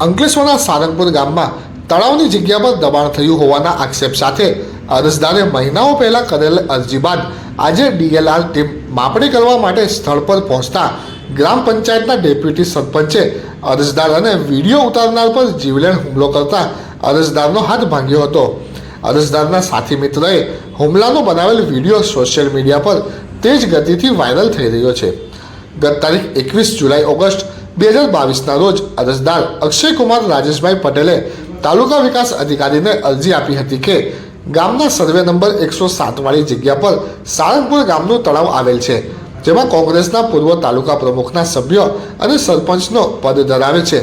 અંકલેશ્વરના સારંગપુર ગામમાં તળાવની જગ્યા પર દબાણ થયું હોવાના આક્ષેપ સાથે અરજદારે મહિનાઓ પહેલા કરેલ અરજી બાદ આજે ડીએલઆર ટીમ માપણી કરવા માટે સ્થળ પર પહોંચતા ગ્રામ પંચાયતના ડેપ્યુટી સરપંચે અરજદાર અને વિડીયો ઉતારનાર પર જીવલેણ હુમલો કરતા અરજદારનો હાથ ભાંગ્યો હતો. અરજદારના સાથી મિત્રએ હુમલાનો બનાવેલ વિડીયો સોશિયલ મીડિયા પર તેજ ગતિથી વાયરલ થઈ રહ્યો છે. ગત તારીખ 21 જુલાઈ ઓગસ્ટ 2022ના રોજ અરજદાર અક્ષયકુમાર રાજેશભાઈ પટેલે તાલુકા વિકાસ અધિકારીને અરજી આપી હતી કે ગામના સર્વે નંબર 107 વાળી જગ્યા પર સારંગપુર ગામનું તળાવ આવેલ છે, જેમાં કોંગ્રેસના પૂર્વ તાલુકા પ્રમુખના સભ્ય અને સરપંચનો પદ ધરાવે છે,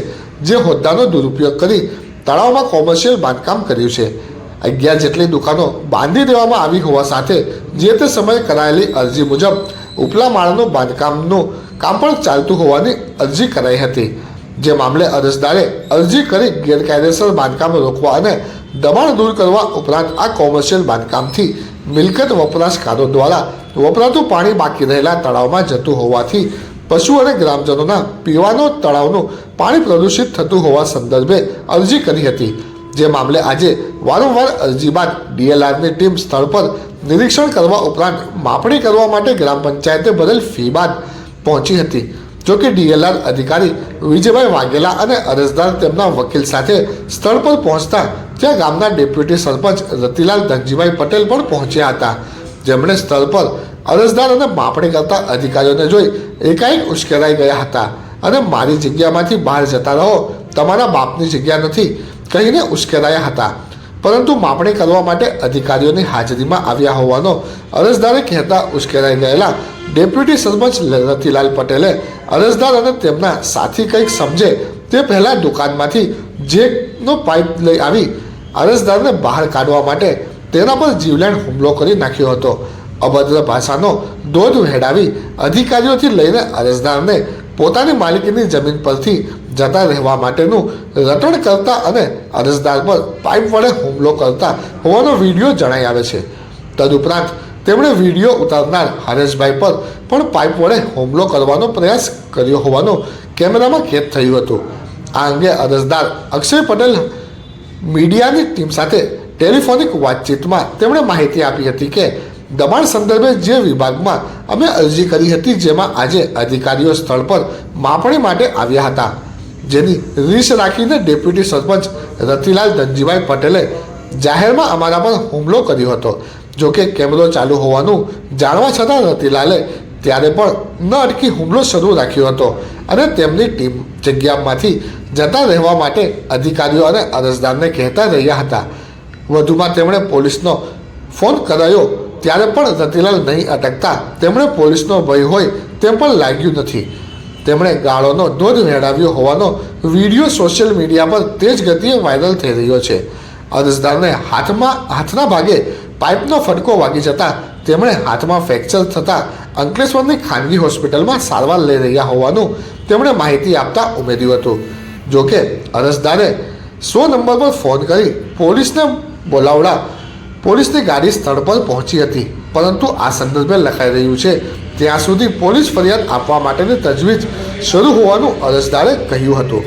જે હોદ્દાનો દુરુપયોગ કરી તળાવમાં કોમર્શિયલ બાંધકામ કર્યું છે. 11 જેટલી દુકાનો બાંધી દેવામાં આવી હોવા સાથે જે તે સમયે કરાયેલી અરજી મુજબ ઉપલા માળનું બાંધકામનું કામ પણ ચાલતું હોવાની અરજી કરાઈ હતી. જે મામલે અરજદારે અરજી કરી ગેરકાયદેસર બાંધકામ રોકવા અને દબાણ દૂર કરવા ઉપરાંત આ કોમર્શિયલ બાંધકામથી મિલકત વપરાશકારો દ્વારા વપરાતું પાણી બાકી રહેલા તળાવમાં જતું હોવાથી પશુ અને ગ્રામજનોના પીવાનો તળાવનું પાણી પ્રદૂષિત થતું હોવા સંદર્ભે અરજી કરી હતી. જે મામલે આજે વારંવાર અરજી બાદ ડીએલઆરની ટીમ સ્થળ પર નિરીક્ષણ કરવા ઉપરાંત માપણી કરવા માટે ગ્રામ પંચાયતે ભરેલ ફી બાદ પહોંચી હતી. જોકે ડીએલઆર અધિકારી વિજયભાઈ વાઘેલા અને અરજદાર તેમના વકીલ સાથે સ્થળ પર પહોંચતા ત્યાં ગામના ડેપ્યુટી સરપંચ રતિલાલ ધનજીભાઈ પટેલ પણ પહોંચ્યા હતા, જેમણે સ્થળ પર અરજદાર અને માપણી કરતા અધિકારીઓને જોઈ એકાએક ઉશ્કેરાઈ ગયા હતા અને મારી જગ્યામાંથી બહાર જતા રહો, તમારા બાપની જગ્યા નથી કહીને ઉશ્કેરાયા હતા. પરંતુ માપણી કરવા માટે અધિકારીઓની હાજરીમાં આવ્યા હોવાનો અરજદારે કહેતા ઉશ્કેરાઈ ગયેલા ડેપ્યુટી સરપંચ રતિલાલ પટેલે અરજદાર અને તેમના સાથી કંઈક સમજે તે પહેલા દુકાનમાંથી જેકનો પાઇપ લઈ આવી અરજદારને બહાર કાઢવા માટે તેના પર જીવલેણ હુમલો કરી નાખ્યો હતો. અભદ્ર ભાષાનો ધોધ વહેડાવી અધિકારીઓથી લઈને અરજદારને પોતાની માલિકીની જમીન પરથી જતા રહેવા માટેનું રટણ કરતા અને અરજદાર પર પાઇપ વડે હુમલો કરતા હોવાનો વિડીયો જણાઈ આવે છે. તદુપરાંત તેમણે વિડીયો ઉતારનાર હરેશભાઈ પર પણ પાઇપ વડે હુમલો કરવાનો પ્રયાસ કર્યો હોવાનું કેમેરામાં કેદ થયું હતું. આ અંગે અરજદાર અક્ષય પટેલ મીડિયાની ટીમ સાથે ટેલિફોનિક વાતચીતમાં તેમણે માહિતી આપી હતી કે દબાણ સંદર્ભે જે વિભાગમાં અમે અરજી કરી હતી, જેમાં આજે અધિકારીઓ સ્થળ પર માપણી માટે આવ્યા હતા, જેની રીસ રાખીને ડેપ્યુટી સરપંચ રતિલાલ ધનજીભાઈ પટેલે જાહેરમાં અમારા પર હુમલો કર્યો હતો. જોકે કેમેરો ચાલુ હોવાનું જાણવા છતાં રતિલાલે ત્યારે પણ ન અટકી હુમલો શરૂ રાખ્યો હતો અને તેમની ટીમ જગ્યામાંથી જતા રહેવા માટે અધિકારીઓ અને અરજદારને કહેતા રહ્યા હતા. વધુમાં તેમણે પોલીસનો ફોન કરાયો ત્યારે પણ રતિલાલ નહીં અટકતા તેમણે પોલીસનો ભય હોય તેમ પણ લાગ્યું નથી. તેમણે ગાળોનો ધોધ વહેડાવ્યો હોવાનો વિડીયો સોશિયલ મીડિયા પર તેજ ગતિએ વાયરલ થઈ રહ્યો છે. અરજદારને હાથના ભાગે પાઇપનો ફટકો વાગી જતા તેમણે હાથમાં ફ્રેક્ચર થતાં અંકલેશ્વરની ખાનગી હોસ્પિટલમાં સારવાર લઈ રહ્યા હોવાનું તેમણે માહિતી આપતા ઉમેર્યું હતું. જોકે અરજદારે 100 નંબર પર ફોન કરી પોલીસને બોલાવડા પોલીસની ગાડી સ્થળ પર પહોંચી હતી, પરંતુ આ સંદર્ભે લખાઈ રહ્યું છે ત્યાં સુધી પોલીસ ફરિયાદ આપવા માટેની તજવીજ શરૂ હોવાનું અરજદારે કહ્યું હતું.